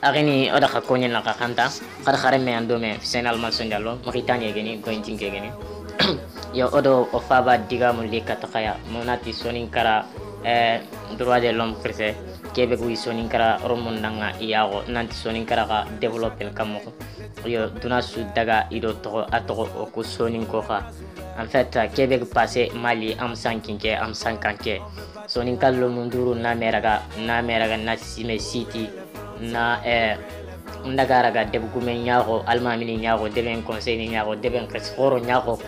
agini oda khakonye na khanta khar khare me andome final mason diallo makitani geni gointing geni yo odo ofaba diga mun lika takaya monati sonin kara droit de l'homme prese kebe gu sonin kara romon nanga iyago nanti sonin kara ka development kamo yo duna su daga ido to atogo ko sonin ko kha en fait kebe gu passé mali am sankinke am sankanke sonin kallo munduru na meraga na sime city na ndagaraga debugume nyago almamini nyago deben conseil nyago deben resforo nyago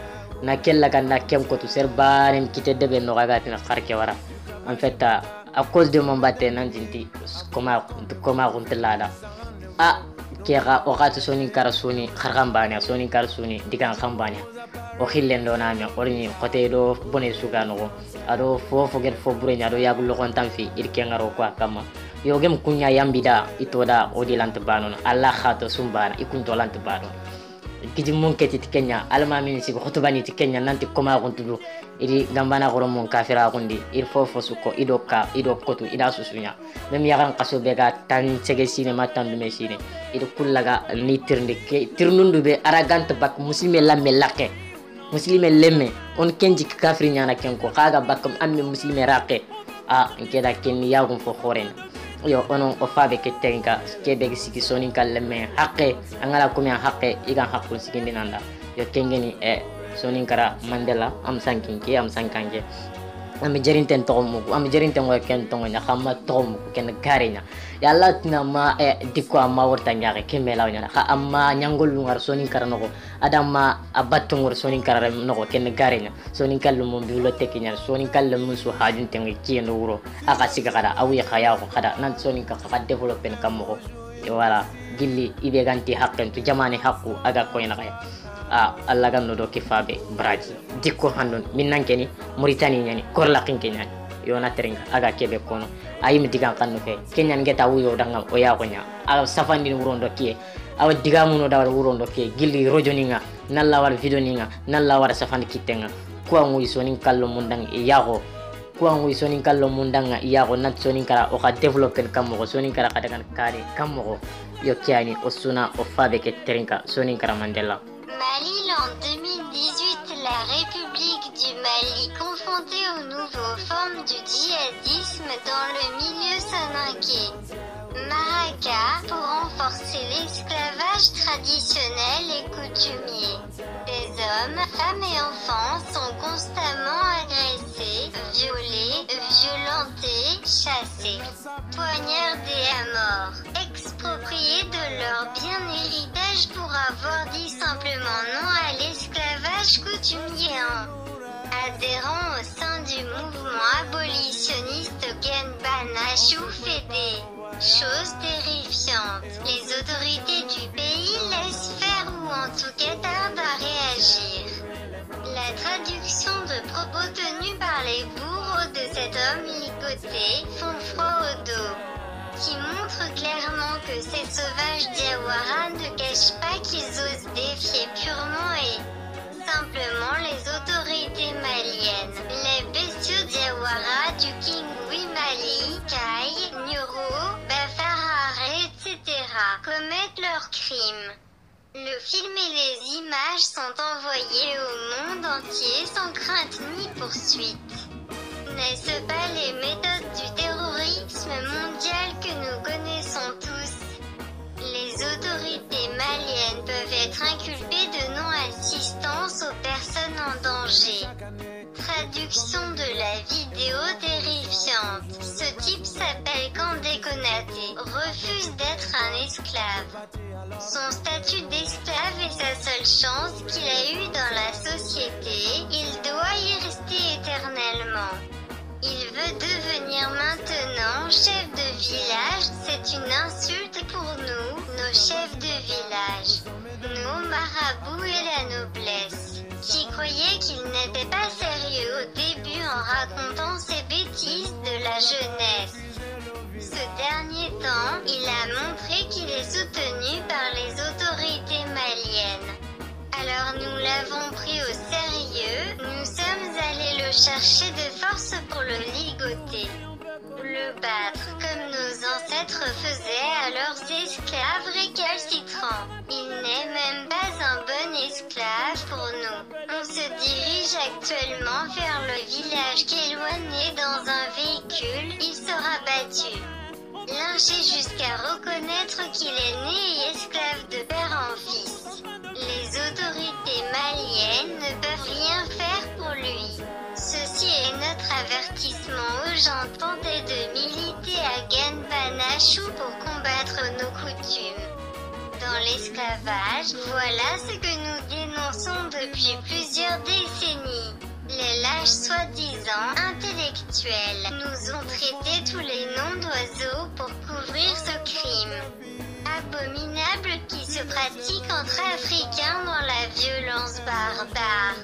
na kella kan na kem ko to serbanem kite deben no gaga tina kharke wara en fait à cause de mon batte nan dinti comment kuntelada kera o gatu soni karasuni khargambani soni karasuni digan khambani o khillendo nami orni kote do bone sugano ado fofo gel fo burenya do yagullo kon tamfi irke ngaro kwa kama yogem kunya yambida itoda odilant banon allah khato sumbana ikun dolant banon kiji mon keti Kenya alma min sigo khotubani Kenya nanti koma gontudu iri gambana goro mon kafira gondi il fofo suko ido kotu ida susunya mem yagan qaso bega tan cege sine matan me sine ido kullaga ni tirndi ke tirnundu be aragant bak muslime lamme lakke muslime lemme on kenji kafri nyana kenko kaga bakam amme muslime raqe nkeda ken yagun fo khoren yo onon o fabe ke tenga kebe siki sonin kalleme haqqe angala kumi haqqe igan haqqul sikindi nanda yo kengeni sonin kara mandela am sankinke am sankanke am jerinten tomu am jerinten wa ken tongo nya khamma tomu ken garinya yalla tina ma dikko amma warta nyaake kemela nya kha amma nyangol ngar sonin kara noko adama abattu ngur sonin kara noko ken garinya sonin kallu mo bibliothèque nya sonin kallu mo su hajun tengi ciendo wuro aka siga kada awi khaya ko kada nan sonin ka development kammo yo wala gilli ibe ganti haqqen to jamani haqqu aga ko ina kaya Allah ganno do kifabe braji dikko handon minnan keni Mauritanie nyani korla kinkenya yo na teringa aga kebe kono ayim digan kanno fe kenyan ngeta wuyo danga o ya ko nya safandi wurondo kiye awa digamuno dawar wurondo kiye gilli rojoninga nalla war videoninga nalla war safandi kitenga ko ngui sonin kallo mundang yago ko ngui sonin kallo mundanga yago nat sonin kara o ka development kammo sonin kara kadagan kare kammo yo kiani osuna o fabe ke teringa sonin kara Mandela. Mali en 2018, la République du Mali confrontée aux nouvelles formes du djihadisme dans le milieu soninké. Maraka pour renforcer l'esclavage traditionnel et coutumier. Des hommes, femmes et enfants sont constamment agressés, violés, violentés, chassés, poignardés à mort, expropriés de leur bien-héritage pour avoir dit simplement non à l'esclavage coutumier. Adhérents au sein du mouvement abolitionniste Genbana Choufédé. Chose terrifiante, les autorités du pays laissent faire ou en tout cas tardent à réagir. La traduction de propos tenus par les bourreaux de cet homme ligoté font froid au dos, qui montre clairement que ces sauvages Diawara ne cachent pas qu'ils osent défier purement et simplement les autorités maliennes. Les bestiaux Diawara du Kingui Mali, Kai, Nyoro, Bafarare, etc. commettent leurs crimes. Le film et les images sont envoyés au monde entier sans crainte ni poursuite. N'est-ce pas les méthodes du terrorisme mondial que nous connaissons tous? Les autorités maliennes peuvent être inculpées de non-assistance aux personnes en danger. Traduction de la vidéo terrifiante. Ce type s'appelle Kandé Konaté, refuse d'être un esclave. Son statut d'esclave est sa seule chance qu'il a eue dans la société, il doit y rester éternellement. Il veut devenir maintenant chef de village, c'est une insulte pour nous, nos chefs de village, nos marabouts et la noblesse, qui croyaient qu'il n'était pas sérieux au début en racontant ses bêtises de la jeunesse. Ce dernier temps, il a montré qu'il est soutenu par les autorités maliennes. Alors nous l'avons pris au sérieux, nous sommes allés le chercher de force pour le ligoter, le battre comme nos ancêtres faisaient à leurs esclave récalcitrant. Il n'est même pas un bon esclave pour nous. On se dirige actuellement vers le village qu'éloigné dans un véhicule, il sera battu. Lynché jusqu'à reconnaître qu'il est né et esclave de père en fils. Les autorités maliennes ne peuvent rien faire pour lui. Ceci est notre avertissement aux gens tentés de militer à Ganbanachou pour combattre nos coutumes. Dans l'esclavage, voilà ce que nous dénonçons depuis plusieurs décennies. Les lâches soi-disant intellectuels nous ont traité tous les noms d'oiseaux pour couvrir ce crime abominable qui se pratique entre Africains dans la violence barbare.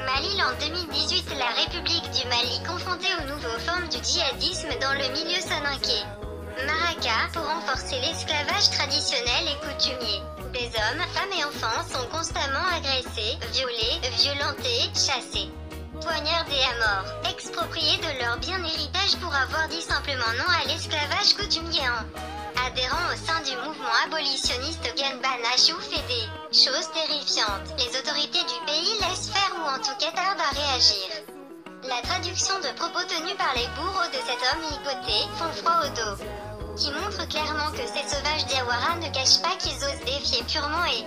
Mali en 2018, la République du Mali confrontée aux nouvelles formes du djihadisme dans le milieu soninké. Maraka, pour renforcer l'esclavage traditionnel et coutumier. Des hommes, femmes et enfants sont constamment agressés, violés, violentés, chassés, poignardés à mort, expropriés de leur bien héritage pour avoir dit simplement non à l'esclavage coutumier. Adhérents au sein du mouvement abolitionniste Ganbanachou fait des choses terrifiantes. Les autorités du pays laissent faire ou en tout cas tardent à réagir. La traduction de propos tenus par les bourreaux de cet homme ligoté font froid au dos, qui montre clairement que ces sauvages Diawara ne cachent pas qu'ils osent défier purement et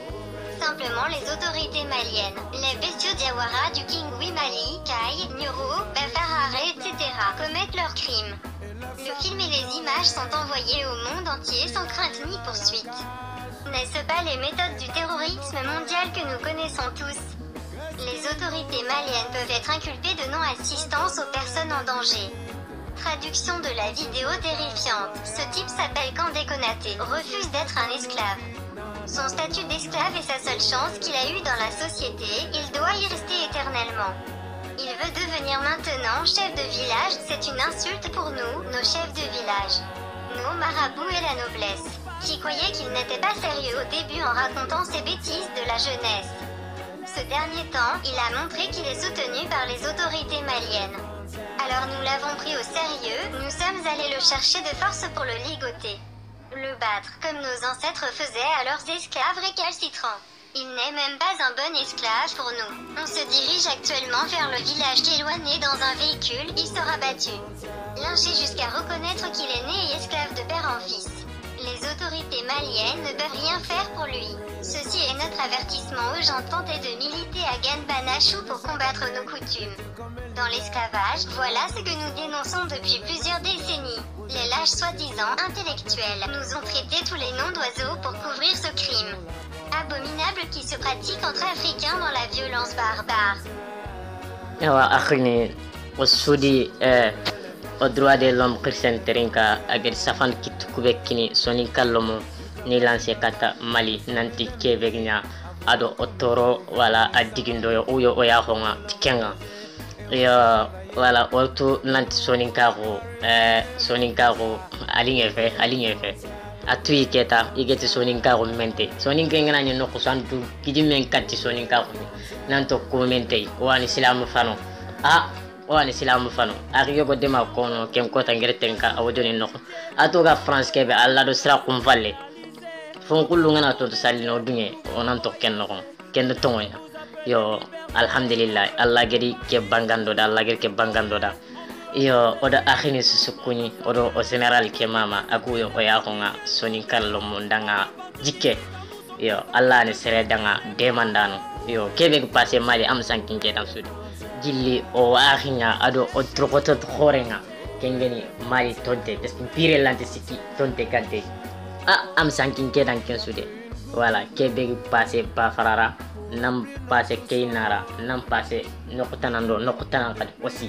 simplement les autorités maliennes. Les bestiaux Diawara du Kingui Mali, Kai, Nyoro, Bafarare, etc. commettent leurs crimes. Le film et les images sont envoyés au monde entier sans crainte ni poursuite. N'est-ce pas les méthodes du terrorisme mondial que nous connaissons tous? Les autorités maliennes peuvent être inculpées de non-assistance aux personnes en danger. Traduction de la vidéo terrifiante. Ce type s'appelle Kandé Konaté, refuse d'être un esclave. Son statut d'esclave est sa seule chance qu'il a eue dans la société, il doit y rester éternellement. Il veut devenir maintenant chef de village, c'est une insulte pour nous, nos chefs de village. Nos marabouts et la noblesse, qui croyaient qu'il n'était pas sérieux au début en racontant ses bêtises de la jeunesse. Ce dernier temps, il a montré qu'il est soutenu par les autorités maliennes. Alors nous l'avons pris au sérieux, nous sommes allés le chercher de force pour le ligoter. Le battre, comme nos ancêtres faisaient à leurs esclaves récalcitrants. Il n'est même pas un bon esclave pour nous. On se dirige actuellement vers le village qu'éloigné dans un véhicule, il sera battu. Lynché jusqu'à reconnaître qu'il est né et esclave de père en fils. Les autorités maliennes ne peuvent rien faire pour lui. Ceci est notre avertissement aux gens tentés de militer à Ganbanachou pour combattre nos coutumes. Dans l'esclavage, voilà ce que nous dénonçons depuis plusieurs décennies. Les lâches soi-disant intellectuels nous ont traité tous les noms d'oiseaux pour couvrir ce crime abominable qui se pratique entre Africains dans la violence barbare. Yawa akhini wasudi au droit de l'homme Christian Terinka agir safan kitukube kini soni kallomo ni lancé kata Mali nanti kevegna ado otoro wala adigindo yo uyo oya honga tikenga ya wala ortu nanti soni kago alinge fe atui keta igeti soninka ko mente soninka ngana ni no ko santu kidimen katti soninka ko nanto ko mente wani silamu fano wani silamu fano ariyo go dema kono kem ko tangere tenka awdoni no atoga france kebe alla do sra kum valle fon kullu ngana to salino dunge onanto ken no ken to yo alhamdulillah alla gedi ke bangando da alla gedi ke bangando da yo oda akhini susukuni odo o general ke mama akuyo o ya honga soni kallo mondanga jikke yo alla ne sere danga demandano yo kebe ko passé mali am sankin ke dam sudi jilli o akhinya ado o trokoto khorenga kengeni mali tonte des pire lante siki tonte kante am sankin ke dan ken sudi wala kebe ko passé ba farara nam passé keinara nam passé nokotanan kadi aussi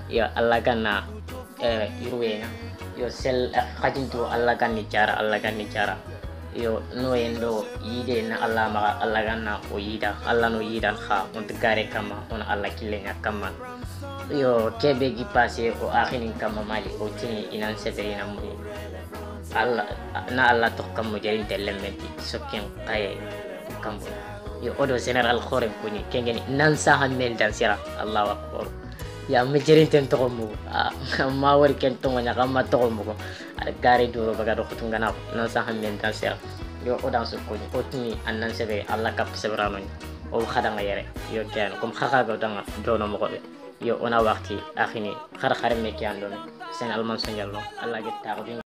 yo Allah ganna yuwena yo sel khadintu Allah ganni cara yo no endo yide na Allah ma Allah ganna o yida Allah no yida kha on gare kama on Allah kilenya kama yo kebe gi passé o akhinin kama mali o tini inan seferina mu Allah to kam jarin telementi sokken kay kambo yo odo general khore kuni kengeni nan sa hamel dan sira Allahu akbar ya mejerin ten to mo ma wari ken to nya kam ma to mo ko gari duro baga do khutun gana non sa ham men tan sia yo odan su ko otni annan sebe alla kap sebrano o khada ngayere yo ken kom khaka go danga do no mo ko yo ona waqti akhini khar khar me ki andone sen alman sonjallo alla getta ko